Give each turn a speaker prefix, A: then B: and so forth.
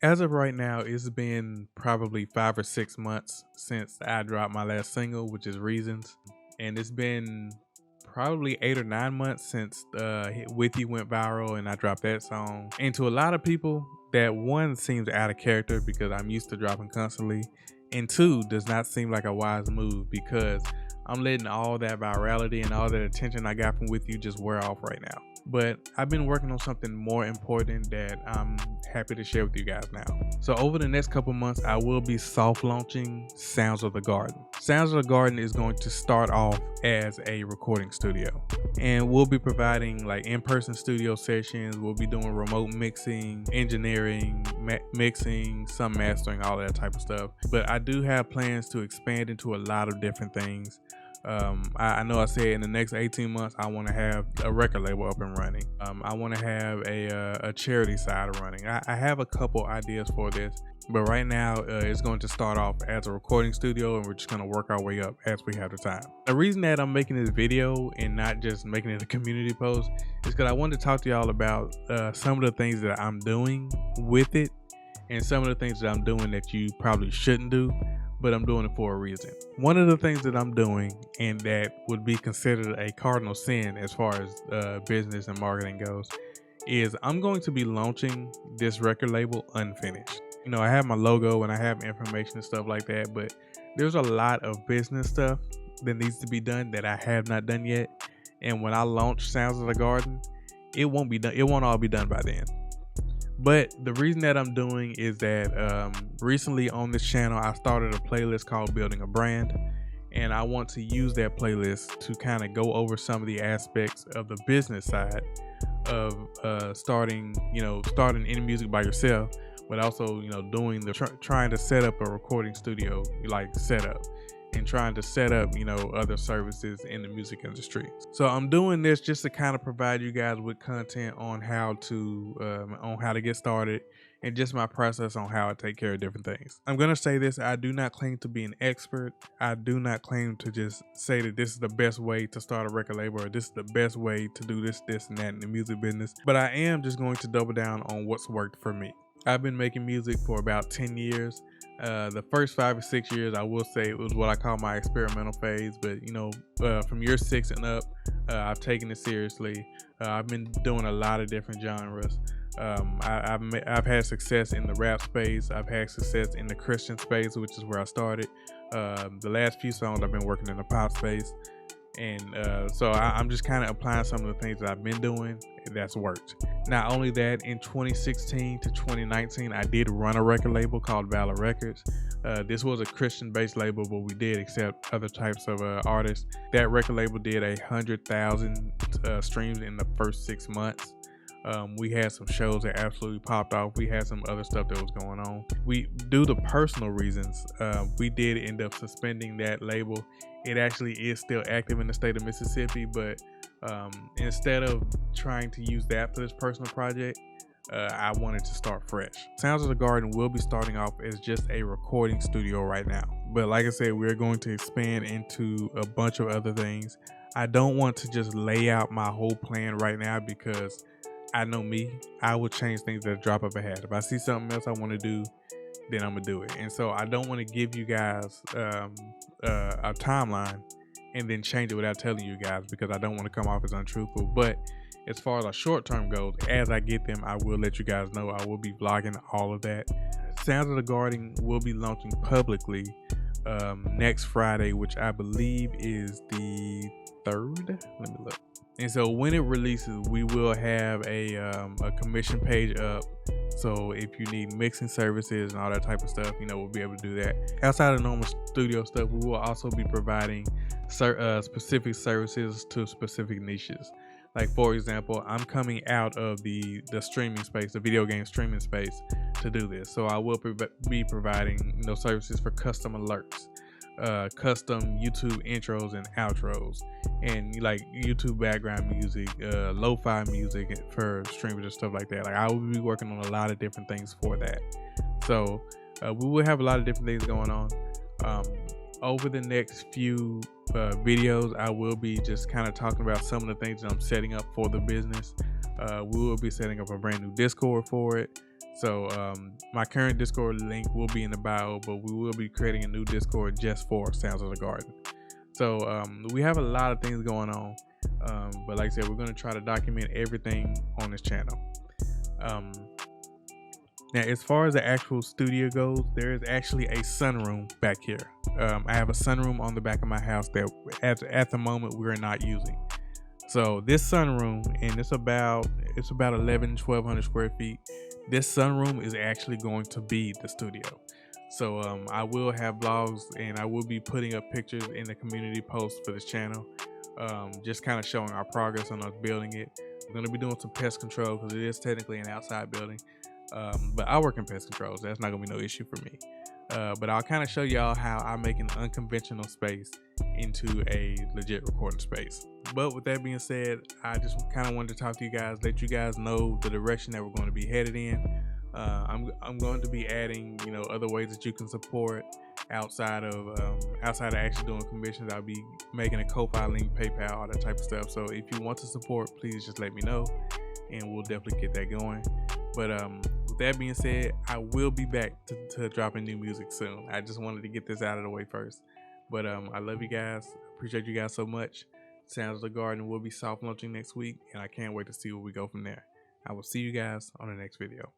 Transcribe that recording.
A: As of right now, it's been probably 5 or 6 months since I dropped my last single, which is Reasons. And it's been probably 8 or 9 months since With You went viral and I dropped that song. And to a lot of people, that one seems out of character because I'm used to dropping constantly. And two, does not seem like a wise move because I'm letting all that virality and all that attention I got from With You just wear off right now. But I've been working on something more important that I'm happy to share with you guys now. So over the next couple months, I will be soft launching Sounds of the Garden. Sounds of the Garden is going to start off as a recording studio, and we'll be providing like in-person studio sessions. We'll be doing remote mixing, engineering, mixing, some mastering, all that type of stuff. But I do have plans to expand into a lot of different things. I know I said in the next 18 months I want to have a record label up and running. I want to have a charity side running. I have a couple ideas for this, but right now it's going to start off as a recording studio, and we're just going to work our way up as we have the time. The reason that I'm making this video and not just making it a community post is because I wanted to talk to y'all about some of the things that I'm doing with it and some of the things that I'm doing that you probably shouldn't do, but I'm doing it for a reason. One of the things that I'm doing, and that would be considered a cardinal sin as far as business and marketing goes, is I'm going to be launching this record label unfinished. You know, I have my logo and I have information and stuff like that, but there's a lot of business stuff that needs to be done that I have not done yet. And when I launch Sounds of the Garden, it won't be done. It won't all be done by then. But the reason that I'm doing is that recently on this channel, I started a playlist called Building a Brand. And I want to use that playlist to kind of go over some of the aspects of the business side of starting any music by yourself, but also, doing trying to set up a recording studio like setup, and trying to set up, other services in the music industry. So I'm doing this just to kind of provide you guys with content on how to get started, and just my process on how I take care of different things. I'm gonna say this: I do not claim to be an expert. I do not claim to just say that this is the best way to start a record label, or this is the best way to do this, and that in the music business. But I am just going to double down on what's worked for me. I've been making music for about 10 years. The first 5 or 6 years, I will say, it was what I call my experimental phase. But from year 6 and up, I've taken it seriously. I've been doing a lot of different genres. I've had success in the rap space. I've had success in the Christian space, which is where I started. The last few songs I've been working in the pop space. And so I'm just kind of applying some of the things that I've been doing that's worked. Not only that, in 2016 to 2019, I did run a record label called Valor Records. This was a Christian-based label, but we did accept other types of artists. That record label did 100,000 streams in the first 6 months. We had some shows that absolutely popped off. We had some other stuff that was going on. Due to personal reasons, we did end up suspending that label. It actually is still active in the state of Mississippi, but instead of trying to use that for this personal project, I wanted to start fresh. Sounds of the Garden will be starting off as just a recording studio right now. But like I said, we're going to expand into a bunch of other things. I don't want to just lay out my whole plan right now because I know me, I will change things at a drop of a hat. If I see something else I want to do, then I'm gonna do it. And so I don't want to give you guys a timeline and then change it without telling you guys, because I don't want to come off as untruthful. But as far as our short-term goals, as I get them, I will let you guys know. I will be vlogging all of that. Sounds of the Garden will be launching publicly next Friday, which I believe is the 3rd. Let me look. And so when it releases, we will have a commission page up. So if you need mixing services and all that type of stuff, we'll be able to do that. Outside of normal studio stuff, we will also be providing specific services to specific niches. Like, for example, I'm coming out of the streaming space, the video game streaming space, to do this. So I will be providing services for custom alerts, custom YouTube intros and outros, and like YouTube background music, lo-fi music for streamers and stuff like that. Like, I will be working on a lot of different things for that. So we will have a lot of different things going on. Over the next few videos, I will be just kind of talking about some of the things that I'm setting up for the business. We will be setting up a brand new Discord for it. So my current Discord link will be in the bio, but we will be creating a new Discord just for Sounds of the Garden. So we have a lot of things going on, but like I said, we're going to try to document everything on this channel. Now, as far as the actual studio goes, there is actually a sunroom back here. I have a sunroom on the back of my house that at the moment we're not using. So this sunroom, and it's about 1,1200 square feet. This sunroom is actually going to be the studio. So I will have vlogs, and I will be putting up pictures in the community post for this channel, just kind of showing our progress on us building it. We're going to be doing some pest control because it is technically an outside building. But I work in pest control, so that's not gonna be no issue for me. But I'll kind of show y'all how I make an unconventional space into a legit recording space. But with that being said, I just kind of wanted to talk to you guys, let you guys know the direction that we're going to be headed in. I'm going to be adding, other ways that you can support outside of actually doing commissions. I'll be making a Ko-Fi link, PayPal, all that type of stuff. So if you want to support, please just let me know, and we'll definitely get that going. But with that being said, I will be back to dropping new music soon. I just wanted to get this out of the way first. But I love you guys. Appreciate you guys so much. Sounds of the Garden will be soft launching next week, and I can't wait to see where we go from there. I will see you guys on the next video.